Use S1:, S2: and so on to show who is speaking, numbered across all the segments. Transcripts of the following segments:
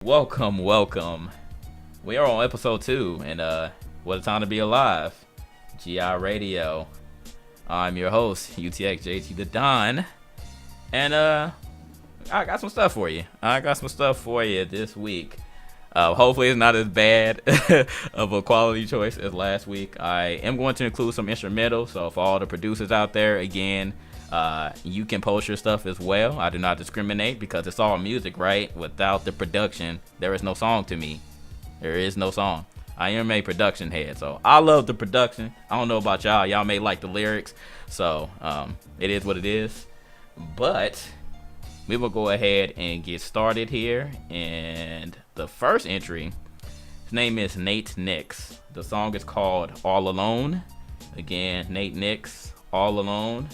S1: Welcome. We are on episode 2, and what a time to be alive. GI Radio. I'm your host, UTX JT the Don, and I got some stuff for you. This week. Hopefully it's not as bad of a quality choice as last week. I am going to include some instrumental, so for all the producers out there, again, you can post your stuff as well. I do not discriminate because it's all music, right? Without the production, there is no song to me. There is no song. I am a production head, so I love the production. I don't know about y'all. Y'all may like the lyrics, so it is what it is. But we will go ahead and get started here. And the first entry, his name is Nate Nix. The song is called All Alone. Again, Nate Nix, All Alone.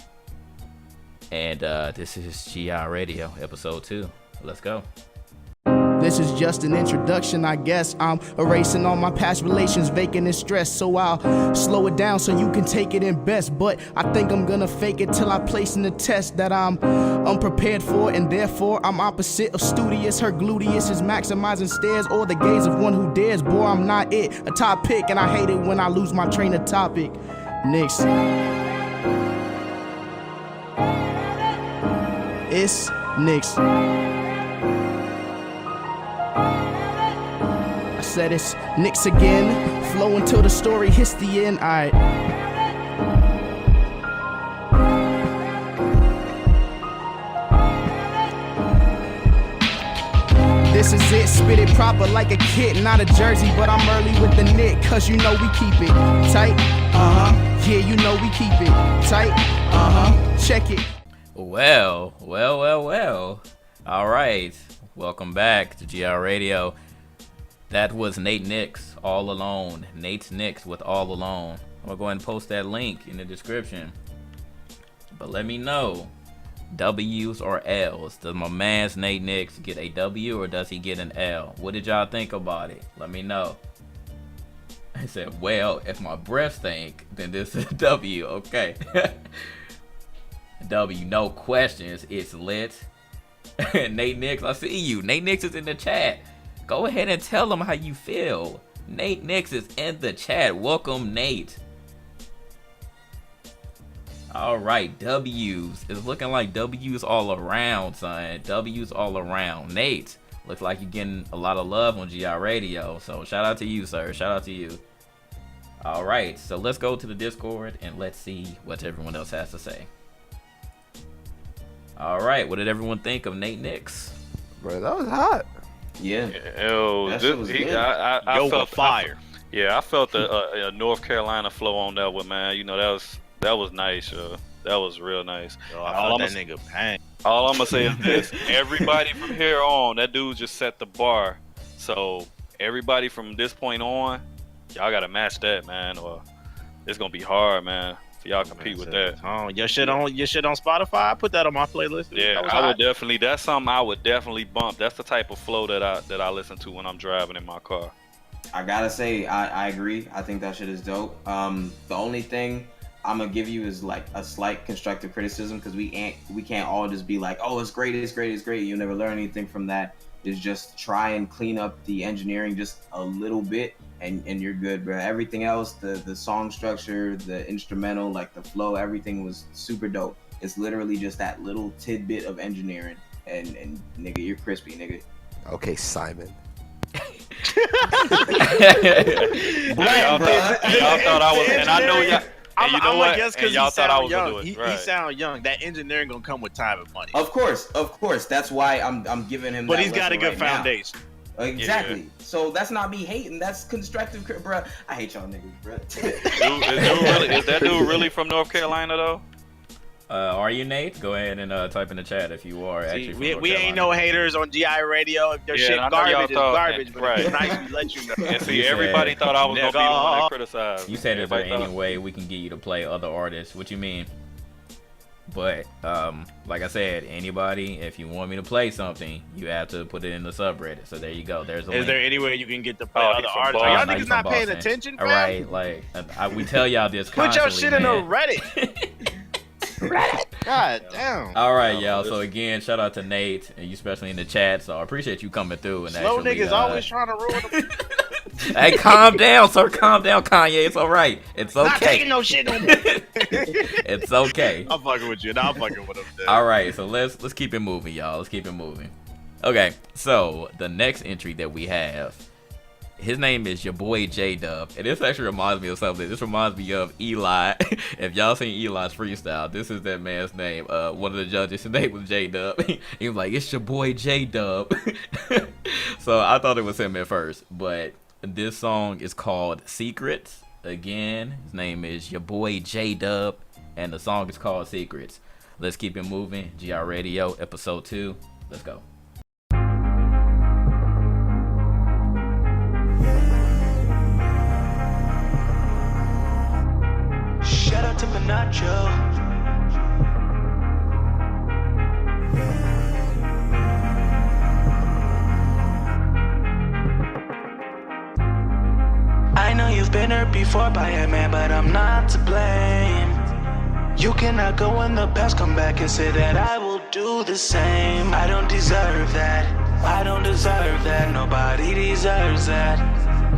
S1: And this is GI Radio, episode 2. Let's go.
S2: This is just an introduction, I guess. I'm erasing all my past relations, vacant and stressed. So I'll slow it down so you can take it in best. But I think I'm gonna fake it till I place in the test that I'm unprepared for, and therefore I'm opposite of studious. Her gluteus is maximizing stares or the gaze of one who dares. Boy, I'm not it, a top pick, and I hate it when I lose my train of topic. Next. It's Knicks. I said it's Knicks again, flow until the story hits the end. Alright. This is it, spit it proper like a kid, not a jersey, but I'm early with the knit, cause you know we keep it tight. Yeah, you know we keep it tight. Check it.
S1: Well. All right. Welcome back to GR Radio. That was Nate Nix, All Alone. Nate Nix with All Alone. I'm going to go ahead and post that link in the description. But let me know, W's or L's. Does my man's Nate Nix get a W or does he get an L? What did y'all think about it? Let me know. I said, well, if my breath stink, then this is a W. Okay. W, no questions. It's lit. Nate Nix, I see you. Nate Nix is in the chat. Go ahead and tell him how you feel. Nate Nix is in the chat. Welcome, Nate. All right, W's. It's looking like W's all around, son. W's all around. Nate, looks like you're getting a lot of love on GI Radio. So shout out to you, sir. Shout out to you. All right, so let's go to the Discord and let's see what everyone else has to say. All right, what did everyone think of Nate Nix?
S3: Bro, that was hot.
S4: Yeah.
S5: Yo,
S4: I
S5: felt
S4: fire.
S5: I felt a North Carolina flow on that one, man. You know, that was nice. That was real nice.
S4: Yo, I felt that nigga bang.
S5: All I'm gonna say is this: everybody from here on, that dude just set the bar. So everybody from this point on, y'all gotta match that, man, or it's gonna be hard, man. Y'all compete with that.
S4: Oh, your shit on Spotify. I put that on my playlist.
S5: Yeah, I would definitely. That's something I would definitely bump. That's the type of flow that I listen to when I'm driving in my car.
S6: I gotta say, I agree. I think that shit is dope. The only thing I'm gonna give you is like a slight constructive criticism, because we can't all just be like, oh, it's great. You never learn anything from that. Is just try and clean up the engineering just a little bit, and you're good, bro. Everything else, the song structure, the instrumental, like the flow, everything was super dope. It's literally just that little tidbit of engineering, and nigga, you're crispy, nigga.
S3: Okay, Simon.
S5: Y'all thought I was, and I know y'all. And you know what? And y'all thought I was gonna do it.
S4: He sound young. That engineering gonna come with time and money.
S6: Of course. That's why I'm giving him.
S4: But
S6: that
S4: he's got a good
S6: right
S4: foundation.
S6: Now. Exactly.
S5: Yeah.
S6: So that's not me hating. That's constructive, bro. I hate y'all niggas, bro.
S5: Is that dude really from North Carolina though?
S1: Are you, Nate? Go ahead and type in the chat if you are.
S4: See, we ain't no haters on GI Radio. If your shit garbage is garbage, but
S5: right.
S4: It's nice to let you know.
S5: And see, everybody thought I was gonna be the one that criticized.
S1: You said, is there any way we can get you to play other artists? What you mean? But like I said, anybody, if you want me to play something, you have to put it in the subreddit. So there you go. There's a link.
S4: Is there any way you can get to play other artists? Are y'all niggas not paying attention, fam?
S1: All right, like we tell y'all this
S4: Put
S1: constantly,
S4: your shit in the
S1: man.
S4: Reddit.
S1: Reddit.
S4: God damn.
S1: All right, y'all. So again, shout out to Nate, and you especially in the chat. So I appreciate you coming through. And
S4: Slow
S1: actually,
S4: niggas always trying to ruin them.
S1: Hey, calm down, sir. Calm down, Kanye. It's all right. It's okay.
S4: Not taking no shit on me.
S1: It's okay.
S4: I'm fucking with you. Nah, I'm fucking with him. Dude.
S1: All right, so let's keep it moving, y'all. Let's keep it moving. Okay, so the next entry that we have, his name is your boy J-Dub, and this actually reminds me of something. This reminds me of Eli. If y'all seen Eli's freestyle, this is that man's name. One of the judges, his name was J-Dub. He was like, "It's your boy J-Dub." So I thought it was him at first, but this song is called Secrets. Again, his name is your boy J-Dub, and the song is called Secrets. Let's keep it moving. GR Radio, episode 2. Let's go.
S7: Shout out to Panacho. I know you've been hurt before by a man, but I'm not to blame. You cannot go in the past, come back and say that I will do the same. I don't deserve that. I don't deserve that. Nobody deserves that.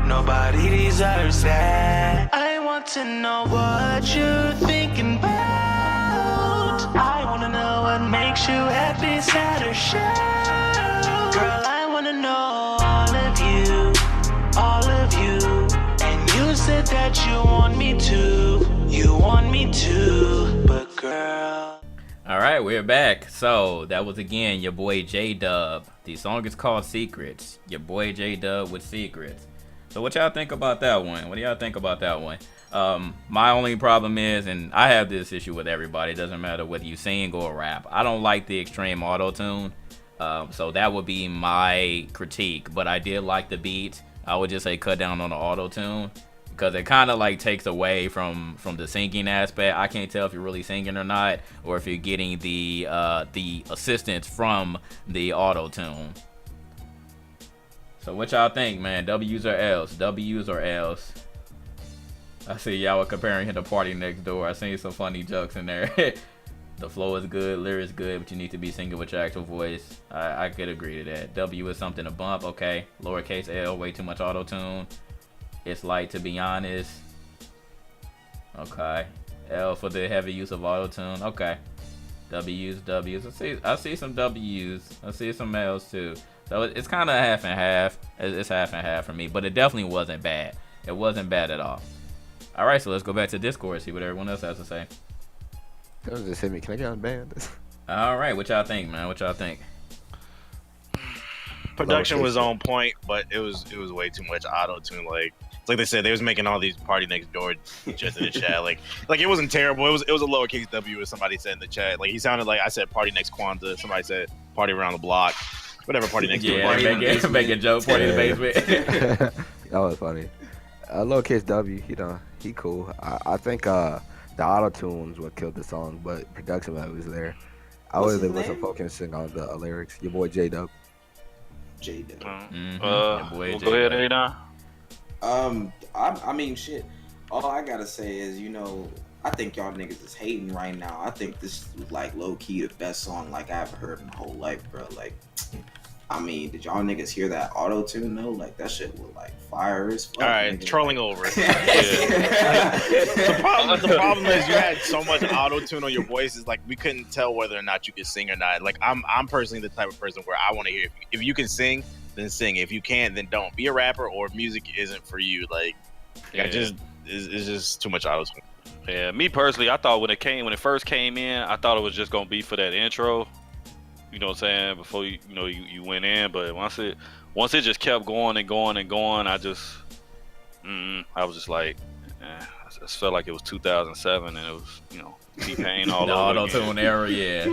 S7: Nobody deserves that. I want to know what you're thinking about. I want to know what makes you happy, sad or shy. Girl, I want to know all of you, all of you. And you said that you want me to, you want me to, but girl.
S1: All right, we're back. So that was again your boy J-Dub. The song is called Secrets. Your boy J-Dub with Secrets. So what y'all think about that one? What do y'all think about that one? My only problem is, and I have this issue with everybody, it doesn't matter whether you sing or rap, I don't like the extreme auto-tune. So that would be my critique. But I did like the beat. I would just say cut down on the auto-tune, because it kind of like takes away from the singing aspect. I can't tell if you're really singing or not, or if you're getting the assistance from the auto-tune. So what y'all think, man? W's or L's? W's or L's? I see y'all were comparing him to Party Next Door. I seen some funny jokes in there. The flow is good, lyrics good, but you need to be singing with your actual voice. I could agree to that. W is something to bump, okay. Lowercase L, way too much auto-tune. It's light, to be honest. Okay. L for the heavy use of auto-tune. Okay. W's. I see some W's. I see some L's too. So it's kind of half and half. It's half and half for me, but it definitely wasn't bad. It wasn't bad at all. All right, so let's go back to Discord, see what everyone else has to say.
S3: Don't just hit me. Can I get unbanned?
S1: All right, what y'all think, man? What y'all think?
S4: Production was on point, but it was way too much auto tune. Like they said, they was making all these Party Next Door just in the chat. Like it wasn't terrible. It was a lowercase W, as somebody said in the chat. Like he sounded like I said Party Next Kwanzaa. Somebody said Party Around the Block. Whatever Party Next Door.
S1: Yeah, make a joke. Party in the basement.
S3: That was funny. Lowercase W, you know, he cool. I think the auto tunes what killed the song, but production value was there. I really wasn't focusing on the lyrics. Your boy J-Dub.
S6: J-Dub.
S5: We'll go ahead, Adon.
S6: I mean, shit. All I gotta say is, you know, I think y'all niggas is hating right now. I think this is like low key the best song like I've heard in my whole life, bro. Like, I mean, did y'all niggas hear that auto tune though? Like that shit was like fire as fuck.
S4: All right,
S6: nigga.
S4: trolling over. The problem is you had so much auto tune on your voice. Is like we couldn't tell whether or not you could sing or not. Like I'm personally the type of person where I want to hear if you can sing, then sing. If you can't, then don't. Be a rapper or music isn't for you. Like, it's just too much auto tune.
S5: Yeah, me personally, I thought when it first came in, I thought it was just gonna be for that intro. You know what I'm saying? Before you went in, but once it just kept going and going and going, I was just like, I just felt like it was 2007 and it was T-Pain all over again.
S1: Auto-tune era, yeah.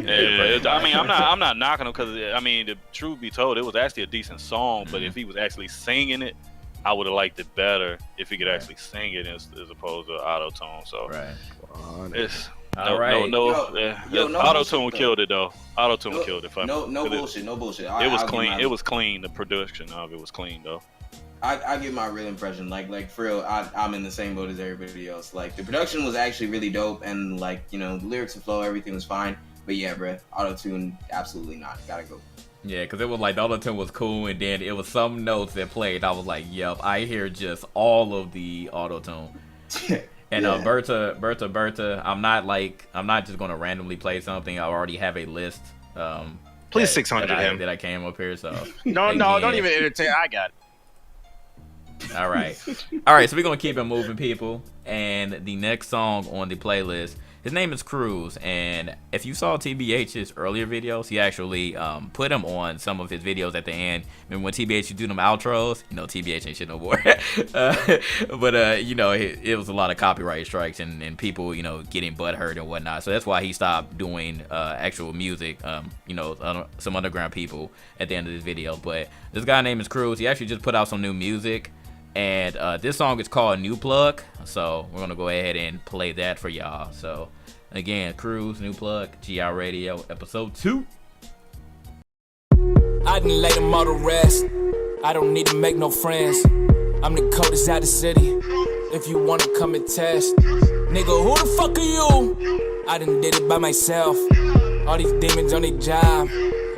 S5: I mean, I'm not knocking him because I mean, the truth be told, it was actually a decent song. But if he was actually singing it, I would have liked it better if he could actually sing it as opposed to auto-tune. So it's. Auto-tune killed it though. Auto-tune killed it for me.
S6: No bullshit.
S5: It was clean. It was clean. The production of it was clean though.
S6: I give my real impression. Like for real, I'm in the same boat as everybody else. Like the production was actually really dope, and like the lyrics and flow, everything was fine. But yeah, bro, auto-tune, absolutely not. Gotta go.
S1: Yeah, because it was like the auto-tune was cool, and then it was some notes that played. I was like, yep, I hear just all of the auto-tune. And Berta, I'm not just gonna randomly play something. I already have a list.
S4: Please 600 him.
S1: That I came up here, so
S4: no, don't even entertain. I got it.
S1: All right, so we're gonna keep it moving, people. And the next song on the playlist, his name is Cruz, and if you saw TBH's earlier videos, he actually put him on some of his videos at the end. Remember when TBH used to do them outros? TBH ain't shit no more. But it was a lot of copyright strikes and people, getting butthurt and whatnot. So that's why he stopped doing actual music. Some underground people at the end of this video. But this guy name is Cruz. He actually just put out some new music. And this song is called New Plug, so we're gonna go ahead and play that for y'all. So again, Cruz, New Plug, GI Radio, episode 2.
S8: I done laid them all to rest. I don't need to make no friends. I'm the coldest out the city. If you wanna come and test, nigga, who the fuck are you? I done did it by myself. All these demons on their job.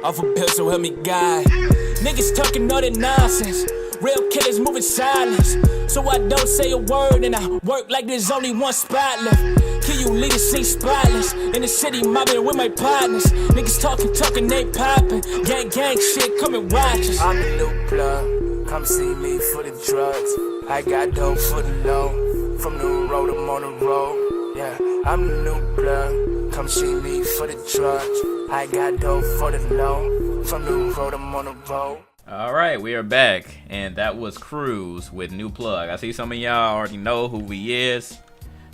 S8: Off a pill, so help me God. Niggas talking all that nonsense. Real killers moving silence, so I don't say a word and I work like there's only one spot left. Can you lead the scene spotless? In the city mobbing with my partners. Niggas talking, they popping. Gang shit, come and watch us. I'm the new plug, come see me for the drugs. I got dope for the low, from the road I'm on the road. Yeah, I'm the new plug, come see me for the drugs. I got dope for the low, from the road I'm on the road.
S1: All right, we are back, and that was Cruz with New Plug. I see some of y'all already know who he is,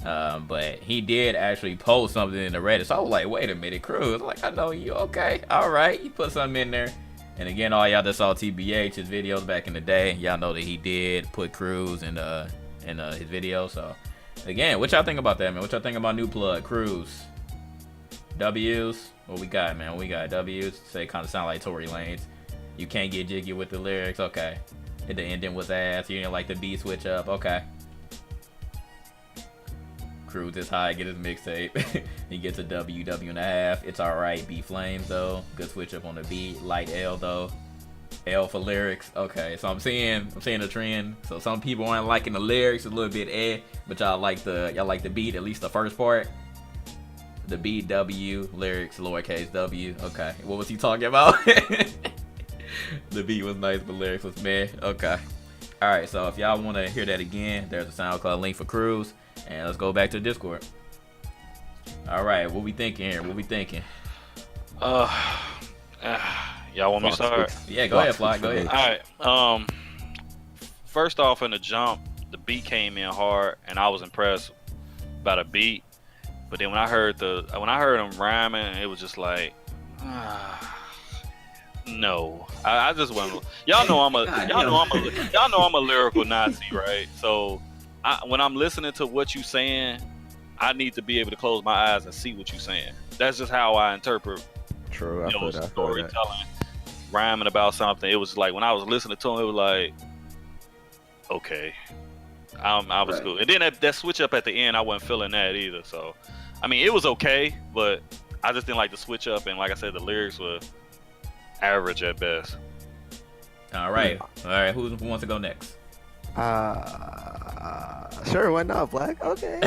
S1: but he did actually post something in the Reddit. So I was like, wait a minute, Cruz, like, I know you. Okay, all right, he put something in there. And again, all y'all that saw TBH's videos back in the day, y'all know that he did put Cruz in his video. So again, what y'all think about that, man? What y'all think about New Plug, Cruz? W's? What we got, man? We got W's. Say kind of sound like Tory Lanez. You can't get jiggy with the lyrics, okay. And the ending was ass. You didn't like the beat switch up, okay. Cruz is high, get his mixtape. He gets a W and a half. It's alright. B flames though. Good switch up on the beat. Light L though. L for lyrics. Okay, so I'm seeing a trend. So some people aren't liking the lyrics, a little bit but y'all like the beat, at least the first part. The beat W, lyrics lowercase w. Okay, what was he talking about? The beat was nice, but lyrics was meh. Okay. Alright, so if y'all want to hear that again, there's a SoundCloud link for Cruz. And let's go back to Discord. Alright, what we thinking here? What we thinking?
S5: Y'all want me to start?
S1: Yeah, go ahead, Flock. Go ahead.
S5: Alright. First off, in the jump, the beat came in hard, and I was impressed by the beat. But then when I heard him rhyming, it was just like, no, I just went. Y'all know I'm a lyrical Nazi, right? So when I'm listening to what you saying, I need to be able to close my eyes and see what you saying. That's just how I interpret.
S3: True.
S5: Storytelling, rhyming about something. It was like when I was listening to him, it was like, okay, I was cool. And then that switch up at the end, I wasn't feeling that either. So, I mean, it was okay, but I just didn't like the switch up. And like I said, the lyrics were average at best.
S1: All right. Who wants to go next?
S3: Sure, why not, Black? Okay.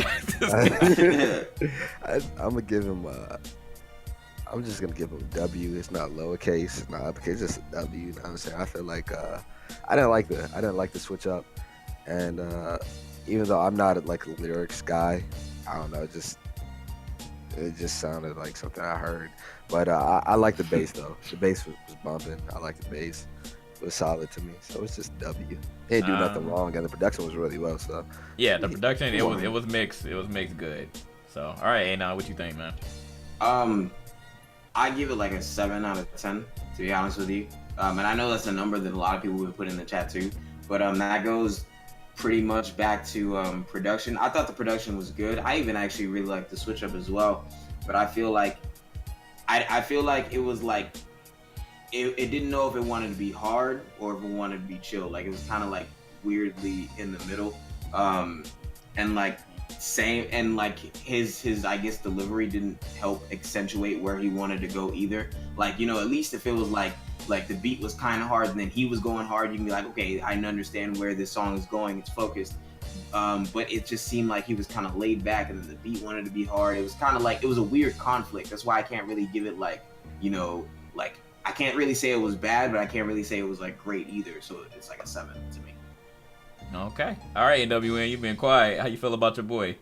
S3: I'm gonna give him. I'm just gonna give him a W. It's not lowercase, it's not uppercase, it's just a W. You know what I'm saying? I feel like I didn't like the switch up, and even though I'm not like a lyrics guy, I don't know, it just sounded like something I heard. But I like the bass though. The bass was bumping. I like the bass. It was solid to me. So it's just W. He didn't do nothing wrong, and the production was really low. So
S1: yeah, the production it was mixed. It was mixed good. So all right, now what you think, man?
S6: I give it like a 7 out of 10, to be honest with you. And I know that's a number that a lot of people would put in the chat too. But that goes pretty much back to production. I thought the production was good. I even actually really liked the switch up as well. But I feel like it was like it didn't know if it wanted to be hard or if it wanted to be chill. Like it was kind of like weirdly in the middle, and like same, and like his I guess delivery didn't help accentuate where he wanted to go either. Like, you know, at least if it was like the beat was kind of hard and then he was going hard, you can be like, okay, I understand where this song is going, it's focused. But it just seemed like he was kind of laid back, and then the beat wanted to be hard. It was kind of like, it was a weird conflict. That's why I can't really give it like, you know, like I can't really say it was bad, but I can't really say it was like great either. So it's like a 7 to me.
S1: Okay. All right, NWN, you've been quiet. How you feel about your boy?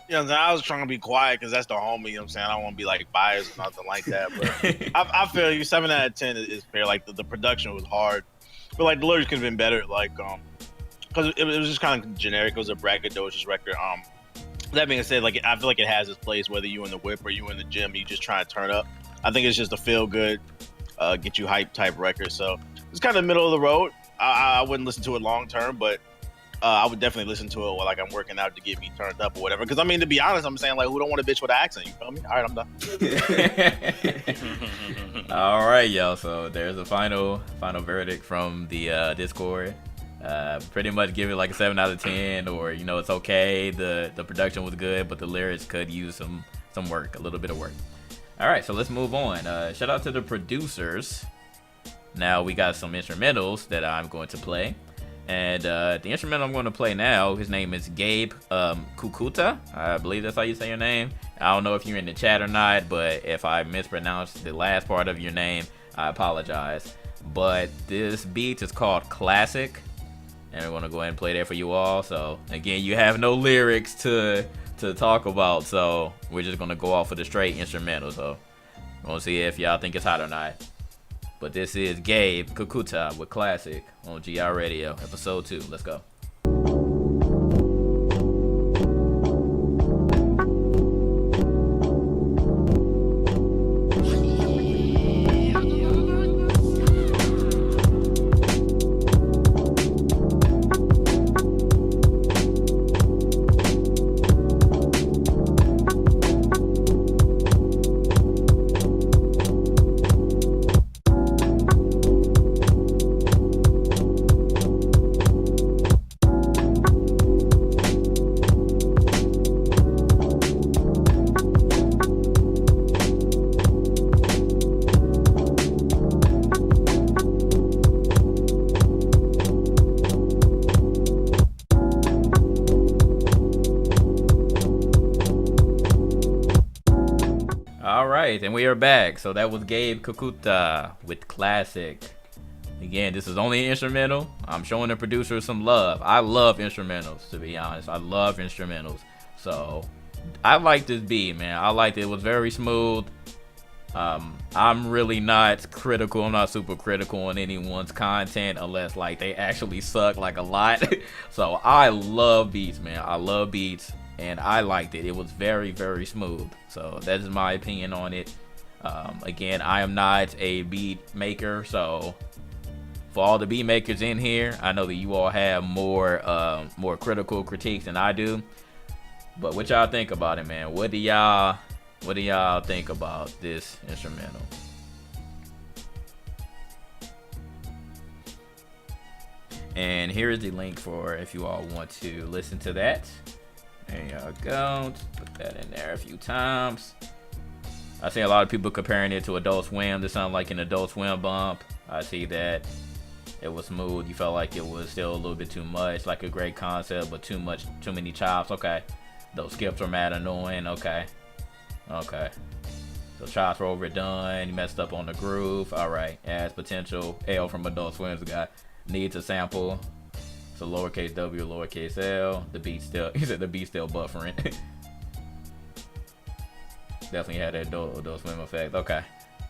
S4: Yeah, I was trying to be quiet because that's the homie. You know what I'm saying? I don't want to be like biased or nothing like that. But I feel you. 7 out of 10 is fair. Like the production was hard, but like the lyrics could have been better. Like because it was just kind of generic. It was a braggadocious record. That being said, like I feel like it has its place whether you in the whip or you in the gym. You just try to turn up. I think it's just a feel good, get you hype type record. So it's kind of middle of the road. I wouldn't listen to it long term, but I would definitely listen to it while like I'm working out to get me turned up or whatever. Because I mean, to be honest, I'm saying like, who don't want a bitch with an accent? You feel me? All right, I'm done.
S1: All right, y'all. So there's a final verdict from the Discord. Pretty much give it like a 7 out of 10, or you know, it's okay. The production was good, but the lyrics could use some work, a little bit of work. All right, so let's move on. Shout out to the producers. Now we got some instrumentals that I'm going to play. And the instrumental I'm going to play now, his name is Gabe Kukuta. I believe that's how you say your name. I don't know if you're in the chat or not, but if I mispronounced the last part of your name, I apologize. But this beat is called Classic, and we're going to go ahead and play that for you all. So again, you have no lyrics to talk about, so we're just going to go off of the straight instrumental. So we're going to see if y'all think it's hot or not. But this is Gabe Kukuta with Classic on GI Radio, episode 2. Let's go. And we are back. So that was Gabe Kukuta with Classic. Again, this is only an instrumental. I'm showing the producer some love. I love instrumentals, to be honest. I love instrumentals. So I like this beat, man. I liked it. It was very smooth. I'm really not critical. I'm not super critical on anyone's content unless like they actually suck like a lot. So I love beats, man. I love beats. And I liked it. It was very, very smooth. So that is my opinion on it. Again, I am not a beat maker. So for all the beat makers in here, I know that you all have more critical critiques than I do. But what y'all think about it, man? What do y'all think about this instrumental? And here is the link for if you all want to listen to that. There y'all go. Just put that in there a few times. I see a lot of people comparing it to Adult Swim. This sounds like an Adult Swim bump. I see that it was smooth. You felt like it was still a little bit too much, like a great concept, but too many chops. Okay. Those skips were mad annoying. Okay. So chops were overdone. You messed up on the groove. All right. Adds potential. L from Adult Swim's got needs a sample. So lowercase w, lowercase l. The beat still. He said the beat still buffering. Definitely had that Adult Swim effect. Okay.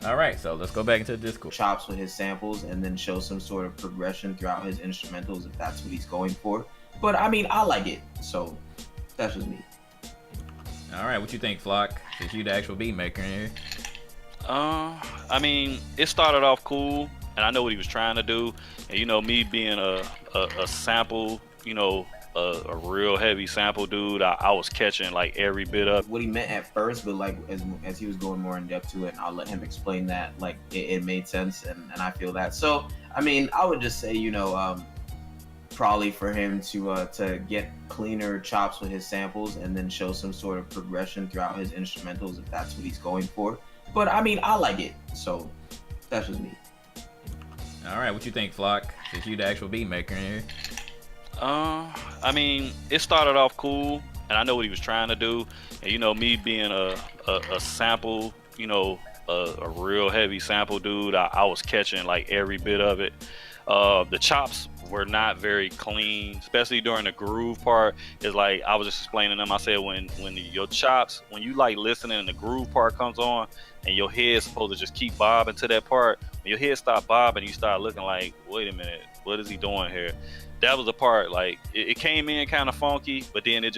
S1: All right. So let's go back into the Discord.
S6: Chops with his samples and then show some sort of progression throughout his instrumentals if that's what he's going for. But I mean, I like it. So that's just me.
S1: All right. What you think, Flock? Since you the actual beat maker in here.
S5: I mean, it started off cool, and I know what he was trying to do. And you know, me being a sample, you know, a real heavy sample dude, I was catching like every bit of
S6: what he meant at first, but like as he was going more in depth to it, and I'll let him explain that, like it made sense, and I feel that. So I mean, I would just say, you know, probably for him to get cleaner chops with his samples and then show some sort of progression throughout his instrumentals if that's what he's going for. But I mean, I like it, so that's just me.
S1: All right, what you think, Flock? Since you the actual beat maker in here.
S5: I mean, it started off cool, and I know what he was trying to do. And you know, me being a sample, you know, a real heavy sample dude, I was catching like every bit of it. The chops were not very clean, especially during the groove part. It's like I was just explaining to them. I said your chops, when you like listening and the groove part comes on, and your head's supposed to just keep bobbing to that part. When your head stop bobbing, you start looking like, wait a minute, what is he doing here? That was the part, like it came in kind of funky, but then it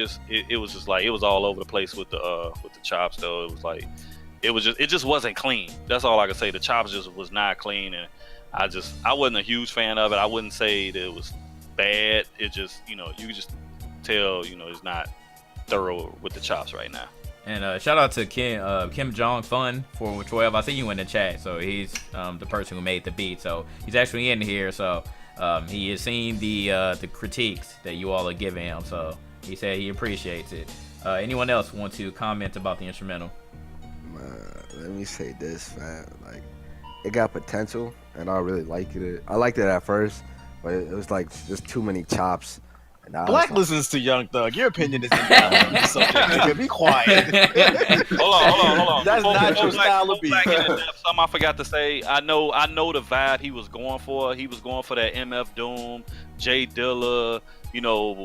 S5: was just like it was all over the place with the chops though. It was like it just wasn't clean. That's all I could say. The chops just was not clean, and I wasn't a huge fan of it. I wouldn't say that it was bad. It just, you know, you could just tell, you know, it's not thorough with the chops right now.
S1: And shout out to Kim Jong Fun for 12. I see you in the chat, so he's the person who made the beat. So he's actually in here. So he has seen the critiques that you all are giving him. So he said he appreciates it. Anyone else want to comment about the instrumental?
S3: Let me say this, man. Like, it got potential, and I really liked it. I liked it at first, but it was like just too many chops.
S4: Black listens to Young Thug. Your opinion is invalid. So be quiet.
S5: Hold on.
S4: That's not your style of beat.
S5: Something I forgot to say. I know the vibe he was going for. He was going for that MF Doom, Jay Dilla, you know,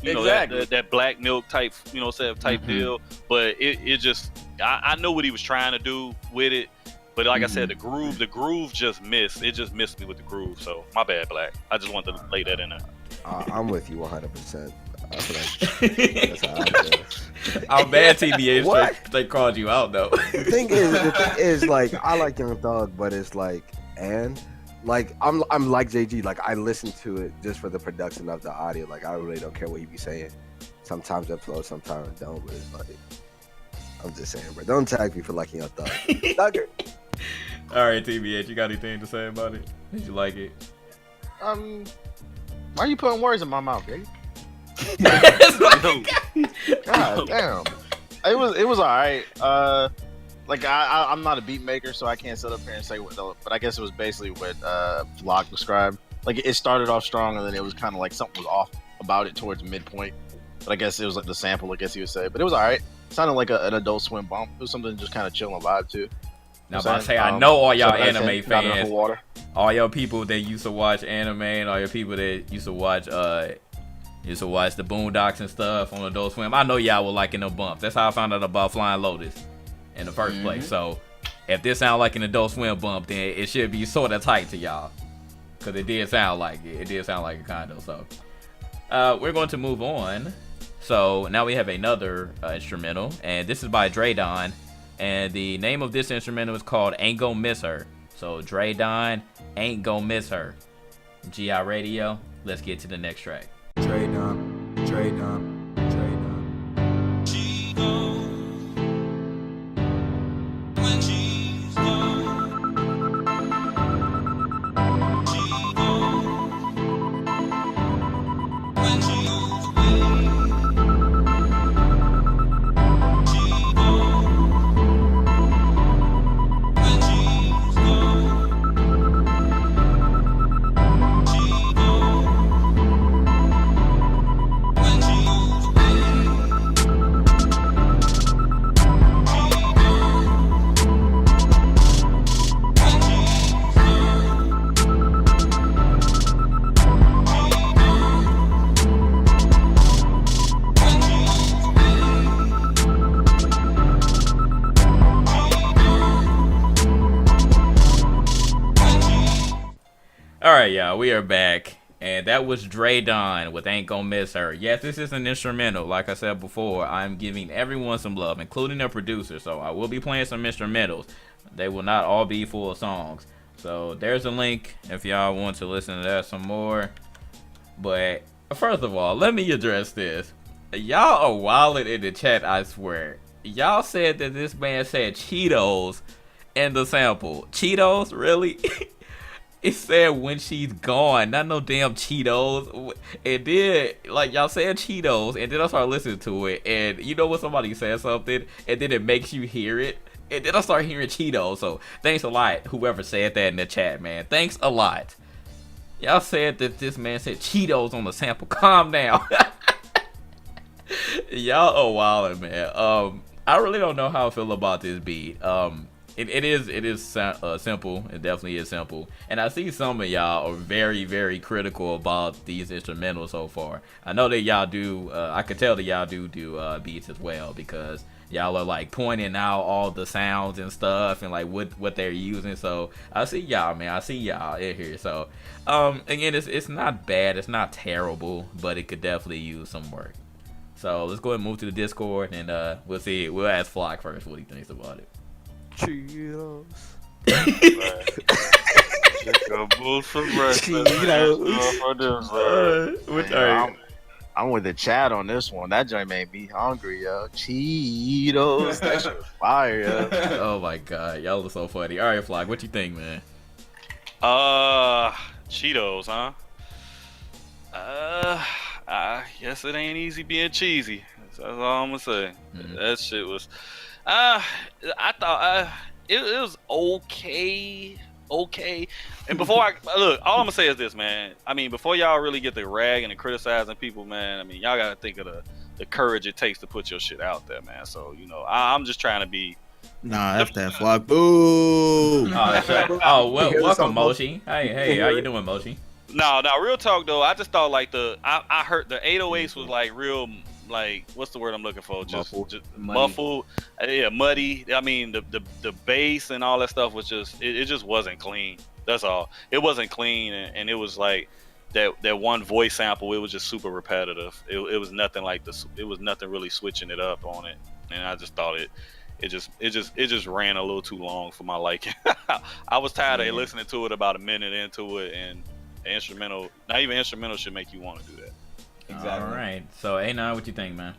S4: exactly.
S5: that Black Milk type, you know, type deal. But it just, I know what he was trying to do with it. But like I said, the groove just missed. It just missed me with the groove. So my bad, Black. I just wanted to lay that in there.
S3: I'm with you 100%. That's how I feel.
S1: Our bad TBH, they called you out though.
S3: The thing is, like, I like Young Thug, but it's like, and like I'm like JG. Like, I listen to it just for the production of the audio. Like, I really don't care what he be saying. Sometimes it flows, sometimes it don't. But it's like, I'm just saying, bro. Don't tag me for liking Young Thug. Thugger.
S1: All right, TBH, you got anything to say about it? Did you like it?
S4: Why are you putting words in my mouth, baby? God damn. It was alright. Like I'm not a beat maker, so I can't sit up here and say what. But I guess it was basically what Vlog described. Like, it started off strong, and then it was kind of like something was off about it towards midpoint. But I guess it was like the sample, I guess you would say. But it was alright. It sounded like an Adult Swim bump. It was something just kind of chill and vibe too.
S1: Now, I say, I know all y'all anime
S4: fans,
S1: fans, all y'all people that used to watch anime, and all your people that used to watch the Boondocks and stuff on Adult Swim. I know y'all were liking them bumps. That's how I found out about Flying Lotus in the first place. So, if this sounds like an Adult Swim bump, then it should be sort of tight to y'all, because it did sound like it. It did sound like a kind of. So, we're going to move on. So now we have another instrumental, and this is by Dre Don. And the name of this instrumental is called Ain't Gon' Miss Her. So Dre Don, Ain't Gon' Miss Her. GI Radio, let's get to the next track.
S8: Dre Don, Dre Don, Dre Don. She goes when she's gone. She goes when she's away.
S1: Alright, y'all, we are back. And that was Dre Don with Ain't Gon' Miss Her. Yes, this is an instrumental. Like I said before, I'm giving everyone some love, including the producer. So I will be playing some instrumentals. They will not all be full songs. So there's a link if y'all want to listen to that some more. But first of all, let me address this. Y'all are wilding in the chat, I swear. Y'all said that this man said Cheetos in the sample. Cheetos? Really? It said when she's gone, not no damn Cheetos. And then, like, y'all said Cheetos, and then I started listening to it, and you know when somebody says something, and then it makes you hear it, and then I start hearing Cheetos. So thanks a lot, whoever said that in the chat, man. Thanks a lot. Y'all said that this man said Cheetos on the sample. Calm down. Y'all are wildin', man. I really don't know how I feel about this beat. It is simple. It definitely is simple. And I see some of y'all are very, very critical about these instrumentals so far. I know that y'all do. I could tell that y'all do beats as well, because y'all are like pointing out all the sounds and stuff and like what they're using. So I see y'all, man. I see y'all in here. So again, it's not bad. It's not terrible, but it could definitely use some work. So let's go ahead and move to the Discord, and we'll see. We'll ask Flock first what he thinks about it.
S3: Cheetos.
S4: I'm with the chat on this one. That joint made me hungry, yo. Cheetos. That shit was fire, yo.
S1: Oh my god, y'all are so funny. All right, Flock, what you think, man?
S5: Cheetos, huh? I guess it ain't easy being cheesy. That's all I'm gonna say. That shit was. I thought it was okay. And before I look, all I'm gonna say is this, man. I mean, before y'all really get to ragging and criticizing people, man. I mean, y'all gotta think of the courage it takes to put your shit out there, man. So you know, I'm just trying to be.
S9: Nah, F that Flock. Boo.
S1: Welcome, Moshi. Hey, how you doing, Moshi?
S5: No, real talk though. I just thought like I heard the 808s was like real, like what's the word I'm looking for? Just muffled, yeah, muddy. I mean the bass and all that stuff was just it just wasn't clean. That's all. It wasn't clean, and it was like that one voice sample. It was just super repetitive. It was nothing like this. It was nothing really switching it up on it, and I just thought it just ran a little too long for my liking. I was tired of listening to it about a minute into it, and instrumental, not even instrumental, should make you want to do that.
S6: Exactly.
S1: All right. So A9, what you think, man?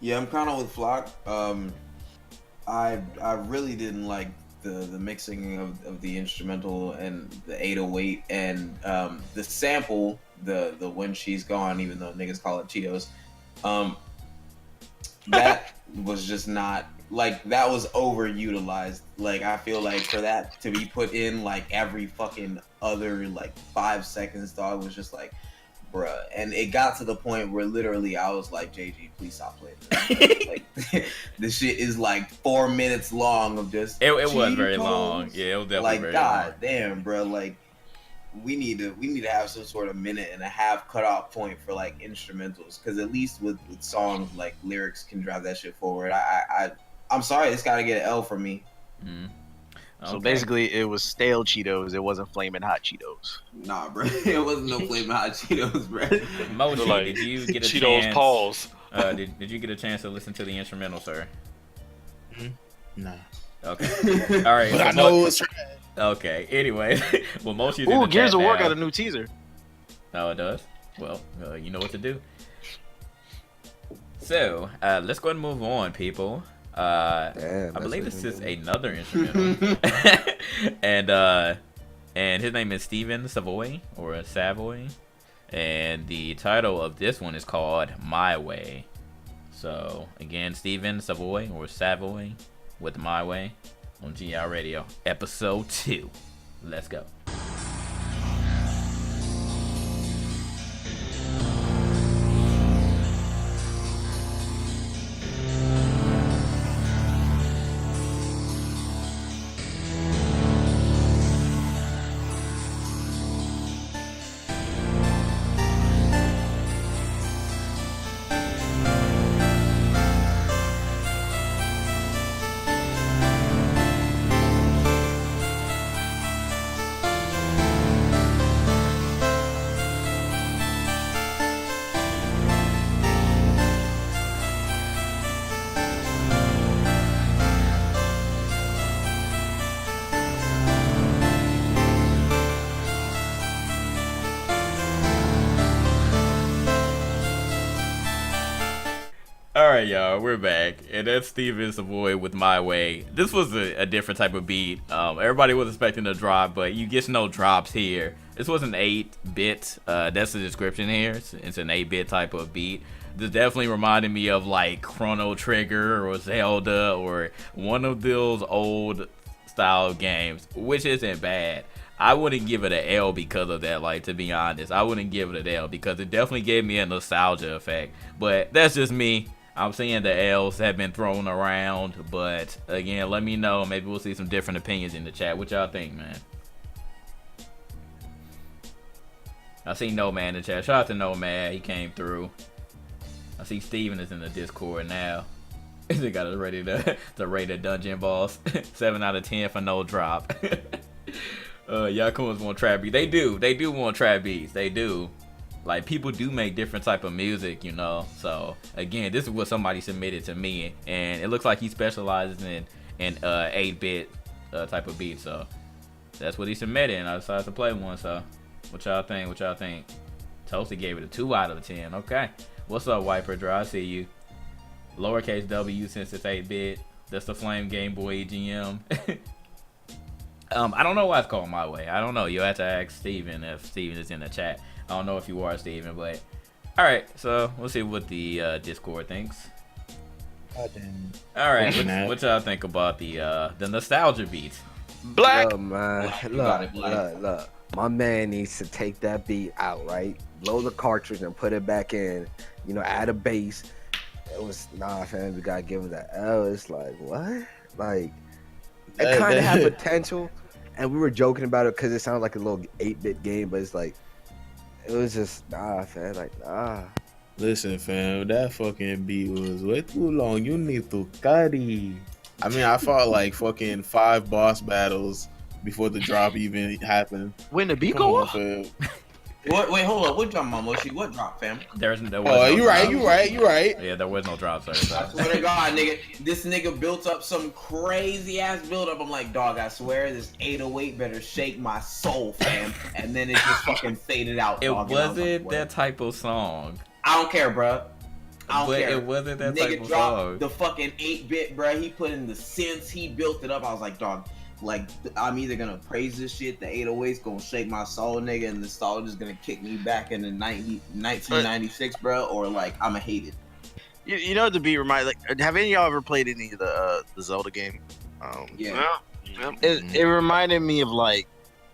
S6: Yeah, I'm kind of with Flock. I really didn't like the mixing of the instrumental and the 808 and the sample, the when she's gone, even though niggas call it Cheetos. That was just not. Like, that was overutilized. Like, I feel like for that to be put in, like, every fucking other, like, 5 seconds, dog, was just like, bruh. And it got to the point where literally I was like, JG, please stop playing this. Like, this shit is, like, 4 minutes long of just
S1: It was very long. Yeah, it was definitely
S6: like,
S1: very
S6: god
S1: long.
S6: damn, bruh. Like, we need to have some sort of minute and a half cutoff point for, like, instrumentals. Because at least with songs, like, lyrics can drive that shit forward. I'm sorry, it's got to get an L from me.
S1: Okay.
S4: So basically, it was stale Cheetos. It wasn't flaming hot Cheetos.
S6: Nah, bro. It wasn't no flaming hot Cheetos, bro.
S1: Moshi,
S5: Like,
S1: did you get a
S5: Cheetos
S1: chance?
S5: Paws.
S1: Did you get a chance to listen to the instrumental, sir?
S9: Nah.
S1: Okay. All right.
S9: But
S1: so
S9: I know it's trash.
S1: Okay. Anyway, well, Moshi's in
S4: Ooh,
S1: the
S4: Gears
S1: chat
S4: of War
S1: now.
S4: got a new teaser.
S1: Oh, it does? Well, you know what to do. So, let's go ahead and move on, people.
S3: Damn,
S1: I believe
S3: that's
S1: this is
S3: what we
S1: another instrumental. and his name is Steven Savoy, or Savoy. And the title of this one is called My Way. So, again, Steven Savoy, or Savoy, with My Way on GI Radio, episode 2. Let's go. right, y'all, we're back, and that's Steven Savoy with My Way. This was a different type of beat. Everybody was expecting a drop, but you get no drops here. This was an 8-bit. That's the description here. It's an 8-bit type of beat. This definitely reminded me of like Chrono Trigger or Zelda or one of those old style games, which isn't bad. I wouldn't give it an L because of that, like, to be honest. I wouldn't give it an L because it definitely gave me a nostalgia effect. But that's just me. I'm seeing the L's have been thrown around. But, again, let me know. Maybe we'll see some different opinions in the chat. What y'all think, man? I see Nomad in the chat. Shout out to Nomad. He came through. I see Steven is in the Discord now. They got us ready to rate a dungeon boss. 7 out of 10 for no drop. Yakumas want trap beats. They do want trap beats. They do. Like, people do make different type of music, you know. So again, this is what somebody submitted to me, and it looks like he specializes in 8-bit type of beats. So that's what he submitted, and I decided to play one. So what y'all think? Toasty gave it a 2 out of 10. Okay. What's up, Wiper Draw? I see you. Lowercase W since it's 8-bit. That's the Flame Game Boy EGM. I don't know why it's called My Way. I don't know. You'll have to ask Steven if Steven is in the chat. I don't know if you are, Steven, but alright, so we'll see what the Discord thinks. Alright, what y'all think about the nostalgia beat?
S5: Black!
S3: Yo, man. Look. My man needs to take that beat out, right? Blow the cartridge and put it back in. You know, add a bass. It was, fam, we gotta give him that L. It's like, what? Like, it kind of had potential, and we were joking about it because it sounded like a little 8-bit game, but it's like, it was just, fam, like,
S9: Listen, fam, that fucking beat was way too long. You need to cut it. I mean, I fought like fucking 5 boss battles before the drop even happened.
S10: When the beat go off?
S6: Wait, hold up. What drop, Momoshi? What drop, fam?
S1: There was no
S9: you right.
S1: Yeah, there was no drop, sorry.
S6: I swear to God, nigga, this nigga built up some crazy ass build up. I'm like, dog, I swear this 808 better shake my soul, fam. And then it just fucking faded out.
S1: It
S6: dog,
S1: wasn't
S6: like,
S1: that type of song.
S6: I don't care, bro. I don't care.
S1: It wasn't that
S6: nigga
S1: type of
S6: dropped
S1: song.
S6: The fucking 8-bit, bro. He put in the synths. He built it up. I was like, dog, like, I'm either gonna praise this shit, the 808's gonna shake my soul, nigga, and the nostalgia's gonna kick me back into 1996, bro, or like, I'ma hate it.
S10: You know, to be reminded, like, have any of y'all ever played any of the Zelda game?
S6: Yeah.
S10: It reminded me of like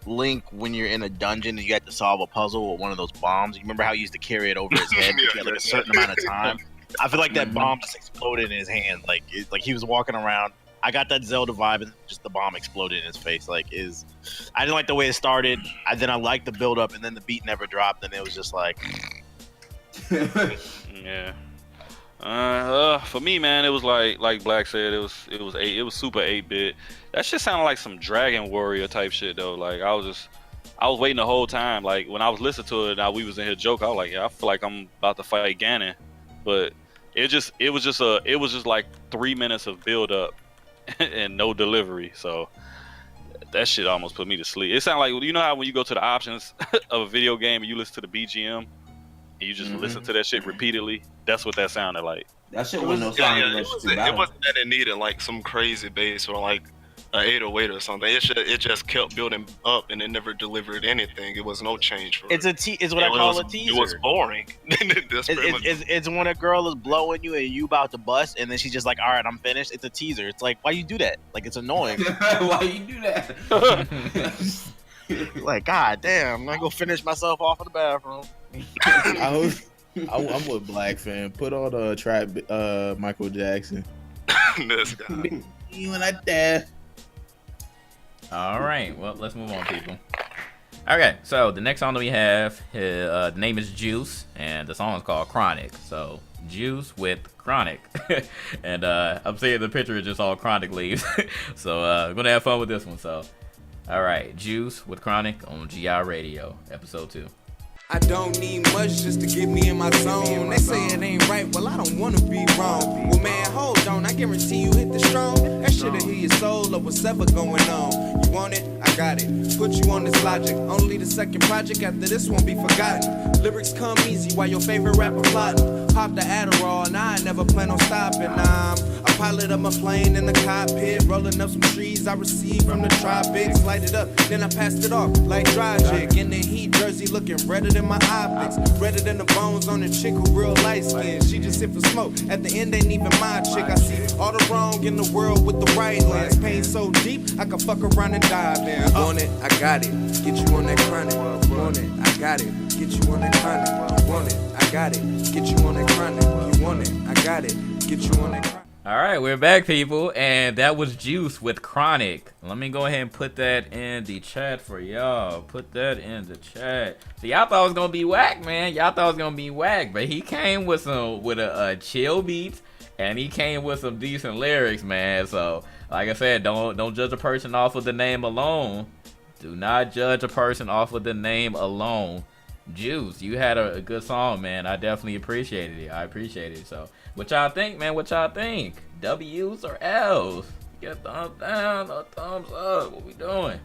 S10: Link when you're in a dungeon and you had to solve a puzzle with one of those bombs. You remember how he used to carry it over his head for like a certain amount of time? I feel like that bomb just exploded in his hand. Like he was walking around. I got that Zelda vibe, and just the bomb exploded in his face. I didn't like the way it started. Then I liked the build up, and then the beat never dropped, and it was just like,
S5: yeah. For me, man, it was like Black said, it was super 8-bit. That shit sounded like some Dragon Warrior type shit though. Like I was waiting the whole time. Like when I was listening to it, now we was in here joke. I was like, yeah, I feel like I'm about to fight Ganon, but it was just like 3 minutes of build up and no delivery. So that shit almost put me to sleep. It sounded like, you know how when you go to the options of a video game and you listen to the BGM and you just listen to that shit repeatedly, that's what that sounded like.
S6: That shit wasn't no sound.
S11: It wasn't that it needed like some crazy bass or like an 808 or something. It just kept building up and it never delivered anything. It was no change for
S10: it's what I call a teaser.
S11: It was boring.
S10: It's when a girl is blowing you and you about to bust, and then she's just like, "All right, I'm finished." It's a teaser. It's like, why you do that? Like, it's annoying.
S6: Why you do that?
S10: Like, god damn, I'm gonna go finish myself off in the bathroom.
S9: I'm with Black, fan. Put on the trap, Michael Jackson.
S11: This guy.
S9: You and I dad.
S1: All right, well, let's move on, people. Okay, so the next song that we have, the name is Juice, and the song is called Chronic. So, Juice with Chronic. And I'm seeing the picture is just all Chronic leaves. So, we're going to have fun with this one. So, all right, Juice with Chronic on GI Radio, episode 2.
S12: I don't need much just to get me in my zone. They say it ain't right, well I don't wanna be wrong. Well man, hold on, I guarantee you hit the strong. That shit'll heal your soul of what's ever going on. You want it? I I got it. Put you on this logic. Only the second project after this won't be forgotten. Lyrics come easy while your favorite rapper plotting. Pop the Adderall and I never plan on stopping. I'm a pilot of my plane in the cockpit, rolling up some trees I received from the tropics. Light it up, then I passed it off like dry jig. In the heat, Jersey looking redder than my optics, redder than the bones on the chick who real light skin. She just hit for smoke. At the end, ain't even my chick. I see all the wrong in the world with the right lens. Pain so deep, I can fuck around and dive in. Want it, I got it. Get you on that chronic. Want it, I got it. Get you on that chronic. Want it, I got it. Get you on that chronic. You want it, I got it. Get you on that chronic.
S1: All right, we're back, people, and that was Juice with Chronic. Let me go ahead and put that in the chat for y'all. Put that in the chat. So y'all thought it was gonna be whack, man. Y'all thought it was gonna be whack, but he came with a chill beat, and he came with some decent lyrics, man. So, like I said, don't judge a person off of the name alone. Do not judge a person off of the name alone. Juice, you had a good song, man. I definitely appreciated it. I appreciate it. So, what y'all think, man? What y'all think? W's or L's? Get a thumbs down or thumbs up. What we doing?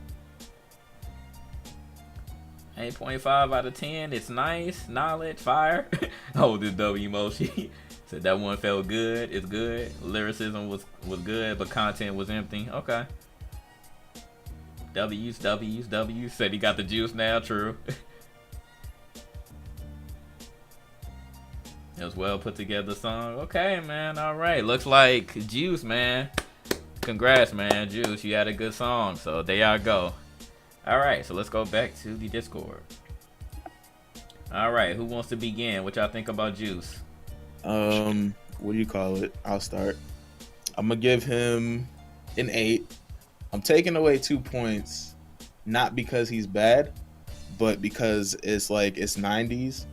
S1: 8.5 out of 10. It's nice. Knowledge. Fire. Oh, this W emoji. Said that one felt good. It's good. Lyricism was good, but content was empty. Okay. W's. Said he got the juice now. True. It was well put together song. Okay, man. All right. Looks like Juice, man. Congrats, man. Juice, you had a good song. So there y'all go. All right. So let's go back to the Discord. All right. Who wants to begin? What y'all think about Juice?
S9: What do you call it? I'll start. I'm gonna give him an 8. I'm taking away 2 points, not because he's bad, but because it's like it's 90s.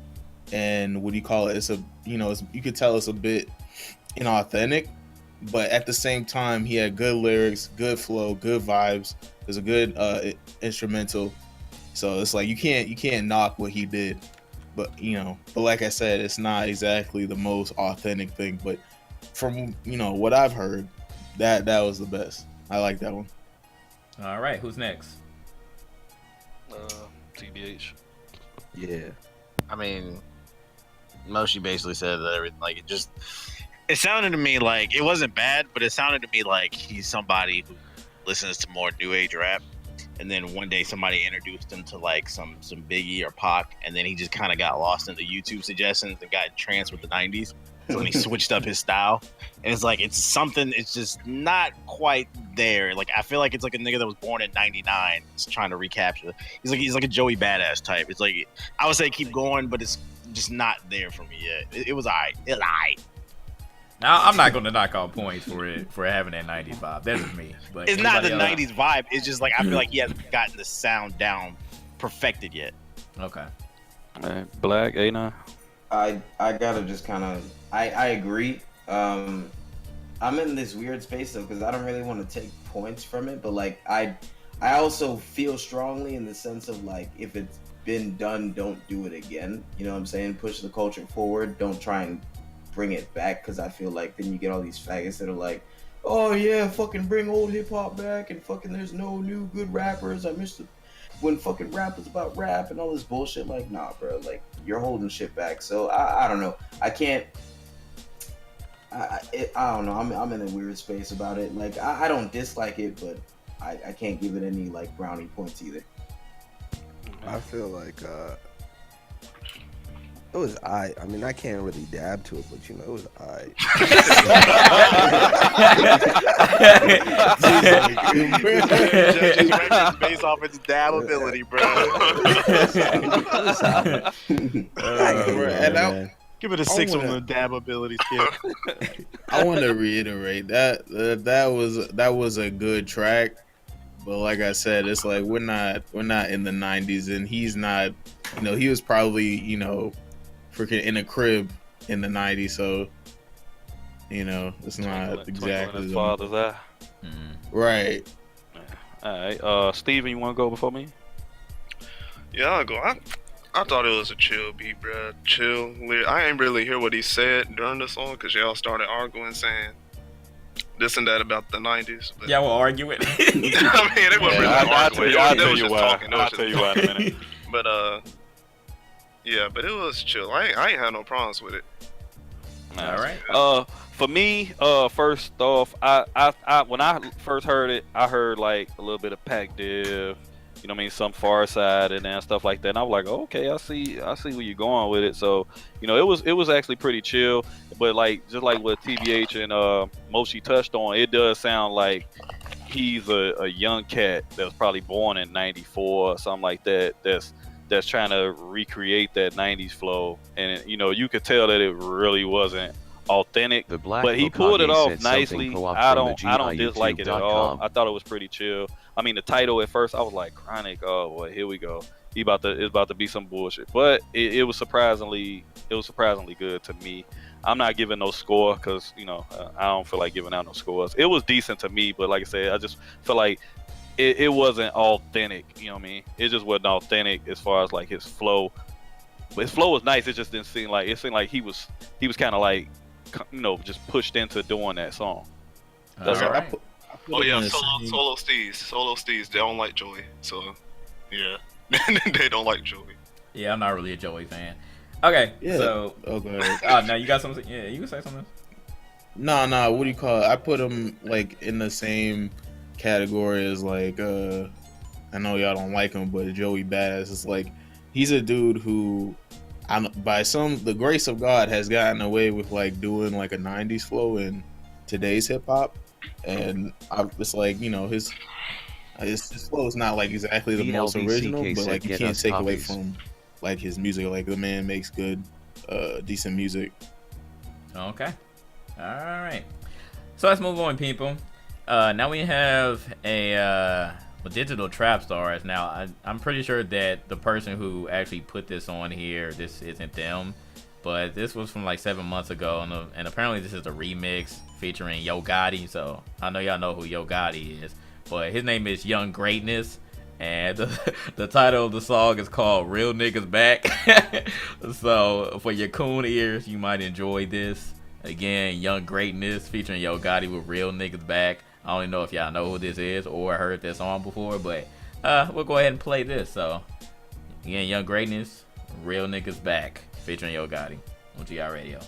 S9: And what do you call it? It's a, you could tell it's a bit inauthentic, but at the same time, he had good lyrics, good flow, good vibes. There's a good instrumental, so it's like you can't knock what he did, but like I said, it's not exactly the most authentic thing. But from what I've heard, that was the best. I like that one.
S1: All right, who's next?
S5: TBH.
S3: Yeah.
S10: I mean, Moshi basically said that everything, like, it sounded to me like it wasn't bad, but it sounded to me like he's somebody who listens to more new age rap, and then one day somebody introduced him to like some Biggie or Pac, and then he just kind of got lost in the YouTube suggestions and got entranced with the 90s. So then he switched up his style, and it's like it's just not quite there. Like I feel like it's like a nigga that was born in '99 is trying to recapture. He's like a Joey Badass type. It's like I would say keep going, but it's just not there for me yet. It was alright. It was alright.
S1: Now I'm not gonna knock out points for having that 90s vibe. That's just me. But
S10: it's not the 90s vibe. It's just like I feel like he hasn't gotten the sound down perfected yet.
S1: Okay.
S5: All right, Black A9.
S6: I gotta just kind of I agree. I'm in this weird space though because I don't really want to take points from it, but like I also feel strongly in the sense of like if it's been done, don't do it again. You know what I'm saying? Push the culture forward. Don't try and bring it back because I feel like then you get all these faggots that are like, oh yeah, fucking bring old hip hop back and fucking there's no new good rappers. I miss when fucking rap was about rap and all this bullshit. Like, nah, bro, like you're holding shit back. So I don't know. I can't. I don't know. I'm in a weird space about it. Like I don't dislike it, but I can't give it any like brownie points either.
S3: I feel like it was I mean, I can't really dab to it, but it was
S10: Judges records based off its dab ability, bro. Give it a 6 on the dab ability scale.
S9: I want to reiterate that was a good track, but like I said, it's like we're not in the 90s, and he's not. He was probably freaking in a crib in the 90s, so it's not exactly
S5: his father's eye.
S9: Right.
S5: All right, Steven, you want to go before me?
S11: Yeah, I'll go. I thought it was a chill beat, bro. Chill. I ain't really hear what he said during the song because y'all started arguing, saying this and that about the 90s. But,
S1: Yeah, we'll argue it.
S11: I mean, they weren't really arguing.
S5: I'll
S11: They
S5: tell
S11: was
S5: you
S11: just
S5: why.
S11: talking.
S5: I'll tell you why in a minute.
S11: But yeah, but it was chill. I ain't had no problems with it.
S1: All right.
S5: For me, first off, I when I first heard it, I heard like a little bit of Pac Div, you know what I mean, some Far Side and then stuff like that. And I was like, oh, okay, I see where you're going with it. So, you know, it was actually pretty chill. But like just like what TBH and Moshi touched on, it does sound like he's a young cat that's probably born in '94 or something like that. That's trying to recreate that '90s flow, and you know, you could tell that it really wasn't authentic, but he pulled it off nicely. I don't dislike it at all. I thought it was pretty chill. I mean, the title at first I was like, Chronic, oh boy, here we go. It's about to be some bullshit, but it was surprisingly good to me. I'm not giving no score because, you know, I don't feel like giving out no scores. It was decent to me, but like I said, I just feel like it wasn't authentic. You know what I mean? It just wasn't authentic as far as like his flow. His flow was nice. It just didn't seem like he was kind of like, you know, just pushed into doing that song. That's all right.
S11: Oh yeah, solo steez. They don't like Joey, so yeah, they don't like Joey.
S1: Yeah, I'm not really a Joey fan. Okay,
S9: Yeah.
S1: so
S9: Okay.
S1: now you got something? Yeah, you can say something.
S9: No, what do you call it? I put him like in the same category as like I know y'all don't like him, but Joey Badass is like, he's a dude who by the grace of God has gotten away with like doing like a 90s flow in today's hip hop, and it's like, you know, his flow is not like exactly the most original, but like you can't take away from like his music. Like the man makes good decent music.
S1: Okay. All right. So let's move on, people. Now we have a digital trap stars. Now I'm pretty sure that the person who actually put this on here, this isn't them, but this was from like 7 months ago, and apparently this is a remix featuring Yo Gotti. So I know y'all know who Yo Gotti is, but his name is Young Greatness, and the title of the song is called Real Niggas Back. So for your coon ears, you might enjoy this. Again, Young Greatness featuring Yo Gotti with Real Niggas Back. I don't even know if y'all know who this is or heard this song before, but we'll go ahead and play this. So again, Young Greatness, Real Niggas Back featuring Yo Gotti on GI Radio.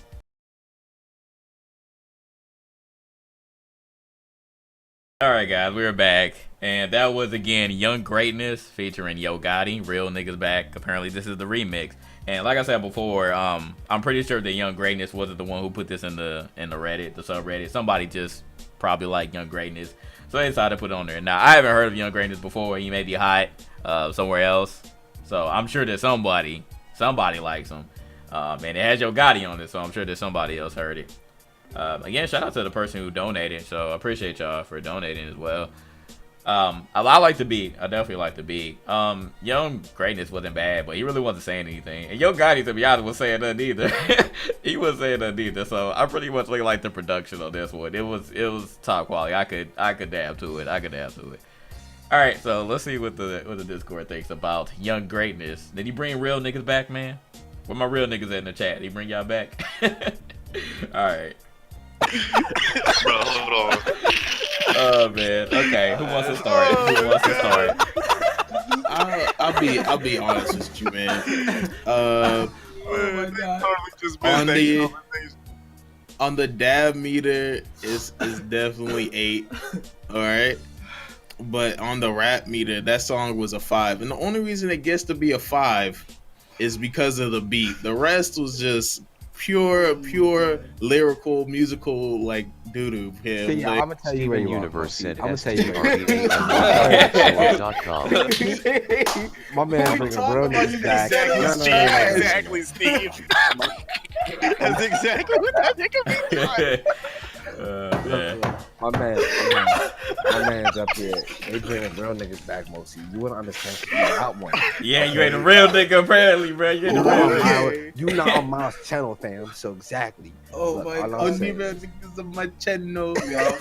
S1: Alright guys, we're back, and that was again Young Greatness featuring Yo Gotti, Real Niggas Back. Apparently this is the remix, and like I said before, I'm pretty sure that Young Greatness wasn't the one who put this in the Reddit, the subreddit. Somebody just probably liked Young Greatness, so they decided to put it on there. Now I haven't heard of Young Greatness before. He may be hot somewhere else, so I'm sure that somebody likes him, and it has Yo Gotti on it, so I'm sure that somebody else heard it. Again, shout out to the person who donated, so I appreciate y'all for donating as well. I like the beat. I definitely like the beat. Young Greatness wasn't bad, but he really wasn't saying anything. And Yo Gotti, to be honest, was saying nothing either. He wasn't saying nothing either. So I pretty much really like the production on this one. It was top quality. I could dab to it. All right, so let's see what the Discord thinks about Young Greatness. Did he bring real niggas back, man? Where my real niggas at in the chat? Did he bring y'all back? All right.
S11: Bro, hold on.
S1: Oh man. Okay. Who wants to start?
S9: I'll be honest with you, man.
S11: Oh my God.
S9: On the dab meter, is definitely 8. All right. But on the rap meter, that song was a 5, and the only reason it gets to be a 5 is because of the beat. The rest was just pure lyrical, musical, like doo-doo.
S3: I'm gonna tell you where you
S13: Universe said
S3: I'm gonna tell you where my man bringing real niggas back.
S10: Exactly, Steve. That's exactly what that nigga means.
S3: My man's up here. They bringing real niggas back, Mosi. You wouldn't understand if you not one.
S1: Yeah, you ain't a real nigga apparently, bro. You ain't a real nigga.
S3: You not on Miles' channel, fam. So exactly.
S9: Oh my God! Because of my channel, y'all.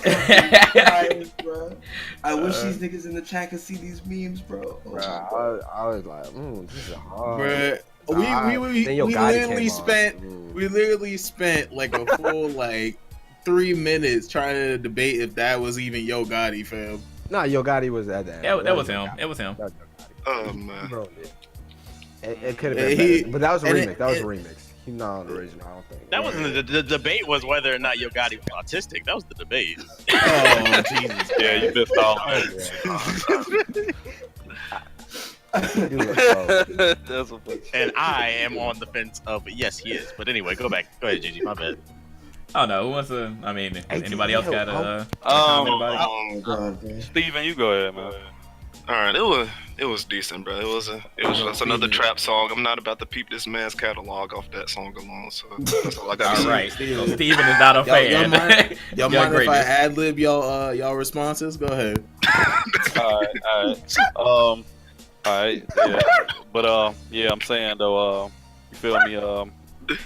S6: I wish these niggas in the chat could see these memes, bro.
S3: I was like, this is hard.
S9: Bruh. We literally spent like a full like 3 minutes trying to debate if that was even Yo Gotti, fam.
S3: Nah, Yo Gotti was at that.
S1: Yeah, that was him. It was him.
S11: Oh man.
S3: It could have been better, but that was a remix. That was a remix. He's not on the original, I don't think.
S4: That wasn't the debate was whether or not Yo Gotti was autistic. That was the debate.
S5: Oh Jesus! Yeah, you missed all.
S4: And I am on the fence of yes, he is. But anyway, go ahead, Gigi. My bad.
S1: Oh no, who wants to? I mean, anybody else got a comment about it?
S5: Steven, you go ahead, man.
S11: All right, it was decent, bro. It was just another trap song. I'm not about to peep this man's catalog off that song alone. So that's all I got to say.
S1: All right, so Steven is not a fan.
S9: Y'all mind if I ad lib y'all responses? Go ahead.
S5: All right, yeah. But yeah, I'm saying though, you feel me?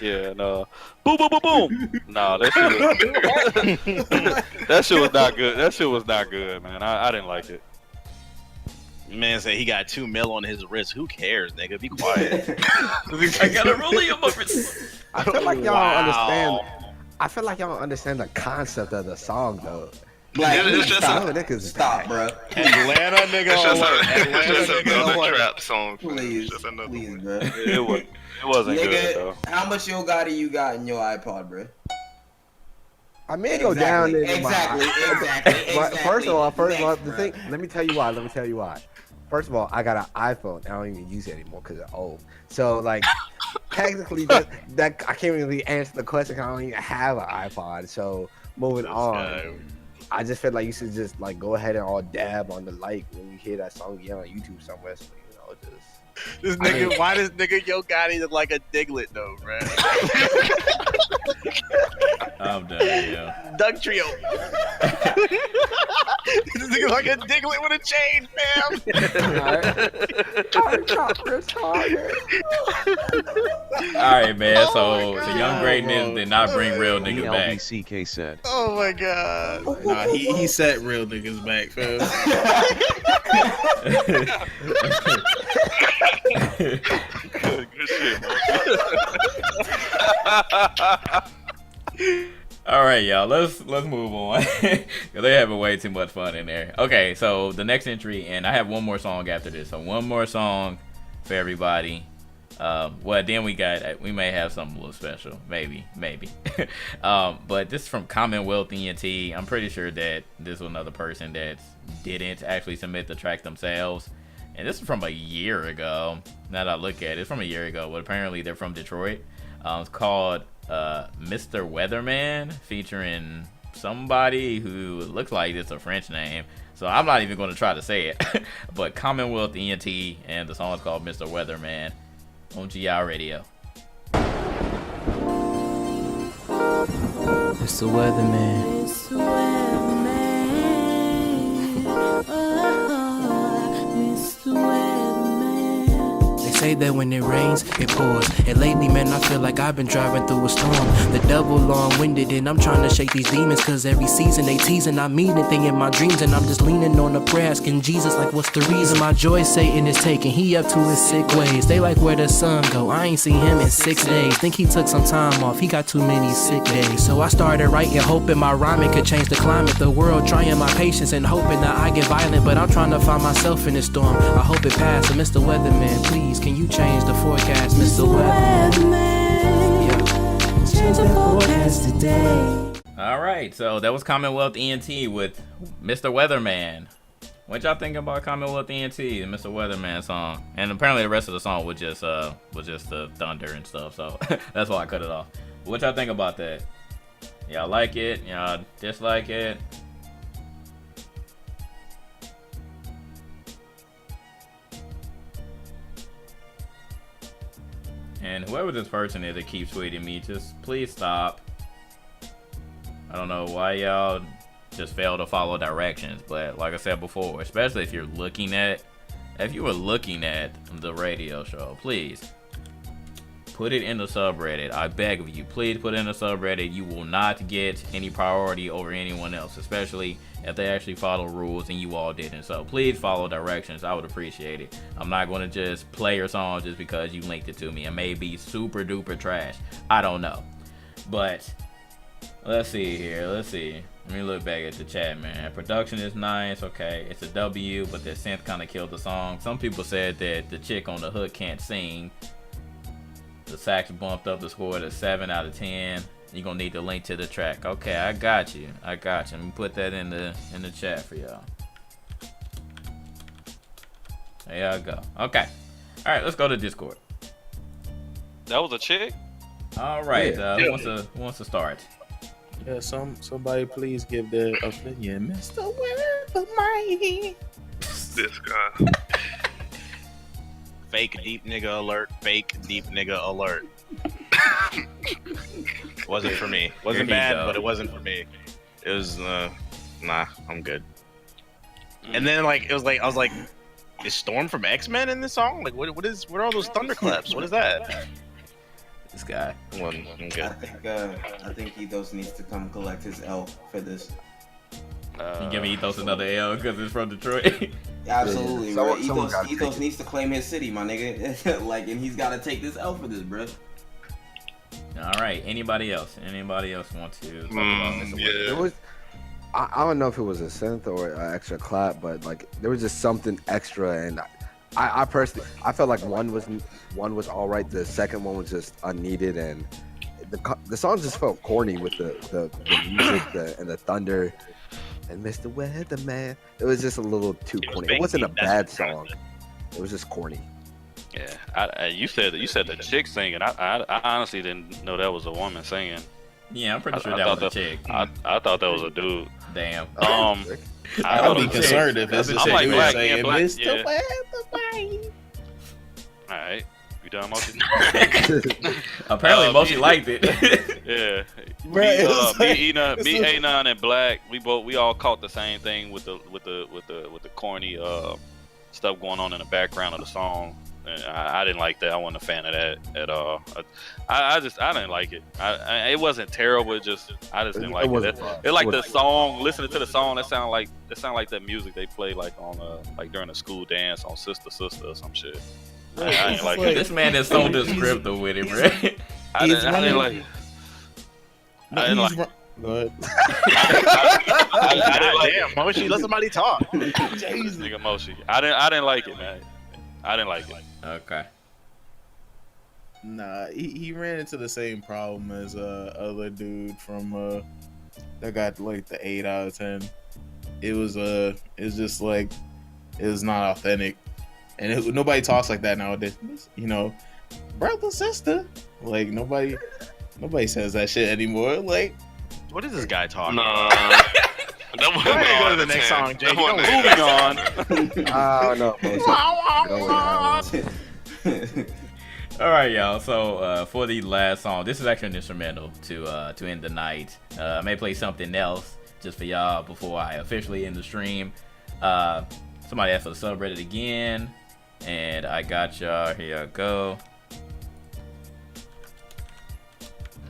S5: Yeah, no. Boom, boom, boom, boom. Nah, that shit was not good. That shit was not good, man. I didn't like it.
S4: Man said he got $2 million on his wrist. Who cares, nigga? Be quiet.
S1: I got a rollie on my wrist.
S3: I feel like y'all don't understand. I feel like y'all don't understand the concept of the song, though.
S6: Like,
S11: it's just
S6: stop, bro.
S4: Atlanta nigga.
S11: It's just another trap song.
S6: Please,
S11: just another
S6: please,
S11: one.
S6: bro.
S5: It wasn't
S6: Nigga,
S5: good though.
S6: how much Yo Gotti you got in your iPod, bro?
S3: I may go down.
S6: Exactly.
S3: First of all, the thing. Let me tell you why. First of all, I got an iPhone. I don't even use it anymore because it's old. So like, technically, that I can't really answer the question because I don't even have an iPod. So moving on, I just feel like you should just like go ahead and all dab on the like when you hear that song again on YouTube somewhere. So, you know, just
S4: this nigga. Why does nigga Yo Gotti look like a Diglett though, bro?
S1: I'm done, yo.
S4: Doug Trio. This nigga like a Diglett with a chain, fam.
S1: Alright, man. So Young Greatness did not bring real niggas back.
S13: LBCK said.
S4: Oh my god.
S9: Nah, he set real niggas back, fam.
S5: Good shit, man.
S1: All right, y'all. Let's move on. They're having way too much fun in there. Okay, so the next entry, and I have one more song after this. So one more song for everybody. Well, then we may have something a little special, maybe. But this is from Commonwealth ENT. I'm pretty sure that this was another person that didn't actually submit the track themselves. And this is from a year ago. Now that I look at it, it's from a year ago, but apparently they're from Detroit. It's called Mr. Weatherman, featuring somebody who looks like it's a French name. So I'm not even going to try to say it. But Commonwealth ENT, and the song is called Mr. Weatherman on GI Radio.
S8: Mr. Weatherman.
S14: Mr. Weatherman. Oh, Mr. Weatherman.
S8: They say that when it rains, it pours. And lately, man, I feel like I've been driving through a storm. The devil long-winded, and I'm trying to shake these demons. Cause every season they teasing, I mean anything in my dreams. And I'm just leaning on the prayer, asking Jesus, like, what's the reason? My joy Satan is taking, he up to his sick ways. They like where the sun go, I ain't seen him in 6 days. Think he took some time off, he got too many sick days. So I started writing, hoping my rhyming could change the climate. The world trying my patience and hoping that I get violent. But I'm trying to find myself in this storm, I hope it passes. So Mr. Weatherman, please, can you change the forecast, Mr. Weatherman? Yeah.
S14: Change the forecast today.
S1: All right, so that was Commonwealth ENT with Mr. Weatherman. What y'all think about Commonwealth ENT and Mr. Weatherman song? And apparently the rest of the song was just the thunder and stuff. So that's why I cut it off. What y'all think about that? Y'all like it? Y'all dislike it? And whoever this person is that keeps tweeting me, just please stop. I don't know why y'all just fail to follow directions, but like I said before, especially if you were looking at the radio show, please put it in the subreddit. I beg of you, please put it in the subreddit. You will not get any priority over anyone else, especially if they actually follow rules and you all didn't. So please follow directions. I would appreciate it. I'm not going to just play your song just because you linked it to me. It may be super duper trash. I don't know. But Let's see here. Let's see. Let me look back at the chat, man. Production is nice. Okay, it's a W, but the synth kind of killed the song. Some people said that the chick on the hook can't sing. The sax bumped up the score to 7 out of 10. You're gonna need the link to the track. Okay, I got you. Let me put that in the chat for y'all. There y'all go. Okay. All right, let's go to Discord.
S5: That was a chick?
S1: All right.
S9: Yeah.
S1: Who wants to start?
S9: Yeah, somebody please give their opinion, Mr. Weatherman.
S11: This guy.
S10: Fake deep nigga alert. Fake deep nigga alert. Wasn't for me. Wasn't bad, but it wasn't for me. It was nah, I'm good. And then like I was like, is Storm from X-Men in this song? Like what are all those thunderclaps? What is that?
S1: This guy.
S10: Well, I'm good.
S6: I think Ethos needs to come collect his L for this.
S1: You give Ethos another L because it's from Detroit.
S6: Absolutely,
S3: Someone-
S6: bro.
S3: someone gotta
S6: Ethos
S3: take
S6: needs to claim his city, my nigga. Like, and he's got to take this L for this, bro.
S1: All right. Anybody else? Anybody else want to talk about Mr. Weatherman?
S3: It was. I don't know if it was a synth or an extra clap, but like there was just something extra, and I personally I felt like one was all right. The second one was just unneeded, and the song just felt corny with the music and the thunder and Mr. Weatherman. It was just a little too corny. It wasn't a bad song. It was just corny.
S5: Yeah, you said the chick singing. I honestly didn't know that was a woman singing.
S1: Yeah, I'm pretty sure that was a chick.
S5: I thought that was a dude.
S1: Damn.
S9: I'd be concerned if it's a chick
S5: like black
S9: saying
S5: and black.
S9: Mr.
S5: Yeah.
S9: Weatherman.
S5: All right, you done, Moshi?
S1: Apparently, Moshi liked it.
S5: Yeah.
S9: Bruh, it was like-
S5: Me, A9, and Black. We all caught the same thing with the corny stuff going on in the background of the song. And I didn't like that. I wasn't a fan of that at all. I didn't like it. It wasn't terrible. I just didn't like it. It like the song. Listening to the song, that sound like that music they play like on like during a school dance on Sister Sister or some shit. I didn't like it.
S1: This man is so descriptive with it, bro.
S5: I didn't like it. I didn't like it.
S9: Go ahead.
S5: I didn't like
S10: Damn, Moshi, let somebody talk.
S5: this nigga Moshi. I didn't like it, man. I didn't like it.
S1: Okay.
S9: Nah, he ran into the same problem as other dude from that got like the 8 out of 10. It was it's just like it was not authentic, and nobody talks like that nowadays. You know, brother, sister, like nobody says that shit anymore. Like,
S10: What is this guy talking?
S11: Nah.
S10: about?
S11: That wasn't
S10: Go ahead,
S11: all
S10: go to the
S11: the
S10: next
S11: time.
S10: song, Jay.
S11: That wasn't
S5: Moving on.
S3: I don't know.
S1: All right, y'all. So for the last song, this is actually an instrumental to end the night. I may play something else just for y'all before I officially end the stream. Somebody asked for the subreddit again, and I got y'all. Here I go.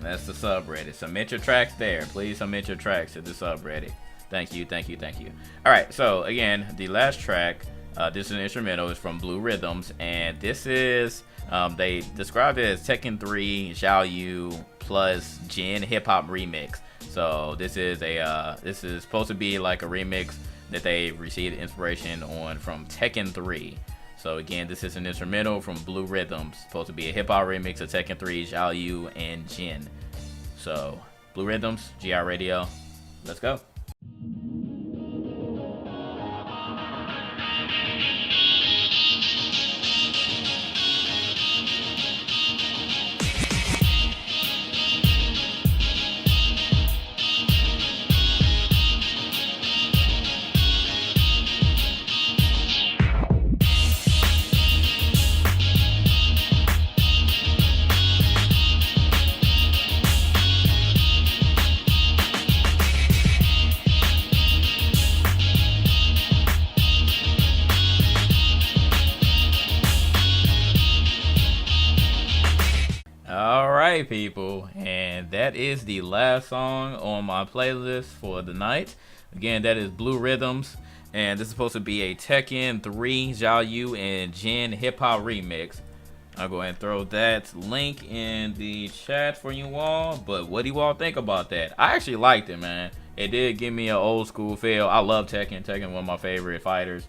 S1: That's the subreddit. Submit your tracks there. Please submit your tracks to the subreddit. Thank you. All right, so again, the last track, this is an instrumental, is from Blue Rhythms, and this is, they described it as Tekken 3 Xiao Yu plus Jin hip hop remix. So this is supposed to be like a remix that they received inspiration on from Tekken 3. So again, this is an instrumental from Blue Rhythms, supposed to be a hip hop remix of Tekken 3, Xiao Yu, and Jin. So Blue Rhythms, GI Radio, let's go. Alright, people, and that is the last song on my playlist for the night. Again, that is Blue Rhythms, and this is supposed to be a Tekken 3 Xiao Yu and Jin hip hop remix. I'll go ahead and throw that link in the chat for you all. But what do you all think about that? I actually liked it, man. It did give me an old school feel. I love Tekken. Tekken, one of my favorite fighters.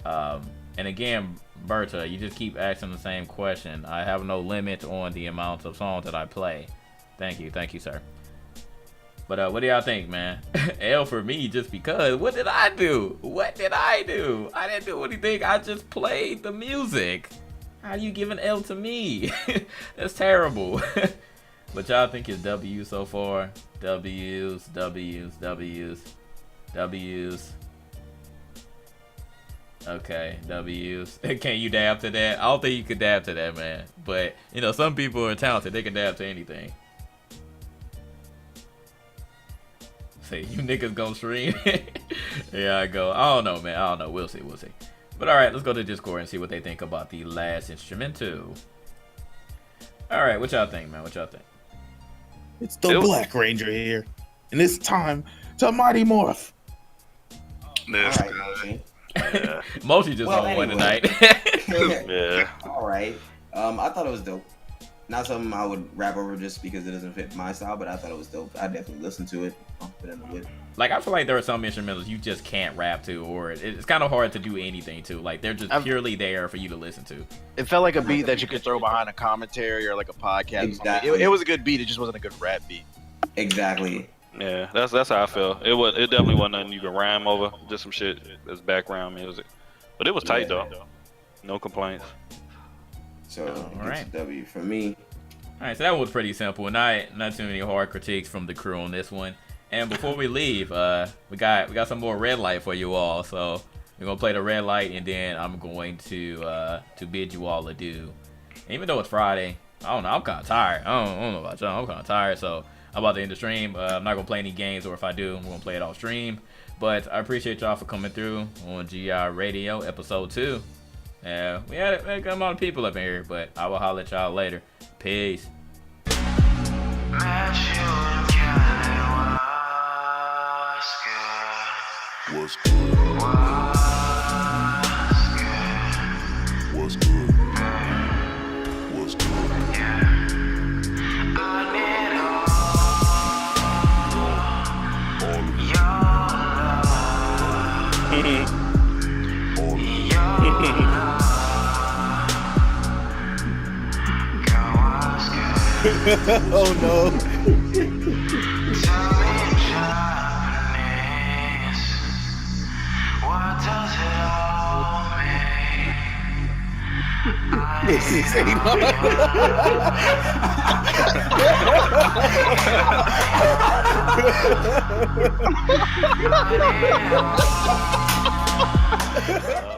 S1: And again, Berta, you just keep asking the same question. I have no limit on the amount of songs that I play. Thank you, sir. But what do y'all think, man? L for me, just because. What did I do? I didn't do anything. I just played the music. How do you give an L to me? That's terrible. But y'all think it's W so far? W's. Okay, W's. Can you dab to that? I don't think you could dab to that, man. But, you know, some people are talented. They can dab to anything. Say, you niggas gonna stream? Yeah, I go. I don't know, man. I don't know. We'll see. But alright, let's go to Discord and see what they think about the last instrumental. Alright, what y'all think, man? What y'all think?
S9: It's the Black Ranger here. And it's time to Mighty Morph.
S6: Alright, Mochi.
S5: Yeah.
S1: Mochi just on one tonight.
S5: Yeah.
S6: Alright. I thought it was dope. Not something I would rap over just because it doesn't fit my style, but I thought it was dope. I definitely listened to it. Put it in the whip.
S1: Like, I feel like there are some instrumentals you just can't rap to, or it's kind of hard to do anything to. Like, they're just purely there for you to listen to.
S10: It felt like a beat that you could throw behind a commentary or like a podcast.
S6: Exactly.
S10: It was a good beat. It just wasn't a good rap beat.
S6: Exactly.
S5: Yeah, that's how I feel. It definitely wasn't nothing you could rhyme over. Just some shit as background music. But it was tight though. No complaints.
S6: So
S1: All right.
S6: W for me.
S1: All right, so that was pretty simple. Not too many hard critiques from the crew on this one. And before we leave, we got some more red light for you all. So we're gonna play the red light, and then I'm going to bid you all adieu. And even though it's Friday, I don't know. I'm kind of tired. I don't know about y'all. I'm kind of tired. So I'm about to end the stream. I'm not gonna play any games, or if I do, I'm gonna play it off stream. But I appreciate y'all for coming through on GI Radio episode 2. We had a good amount of people up in here, but I will holler at y'all later. Peace.
S13: What's good? What's good? What's good?
S7: I need
S9: Oh no.
S7: what does it all mean?
S9: Say no.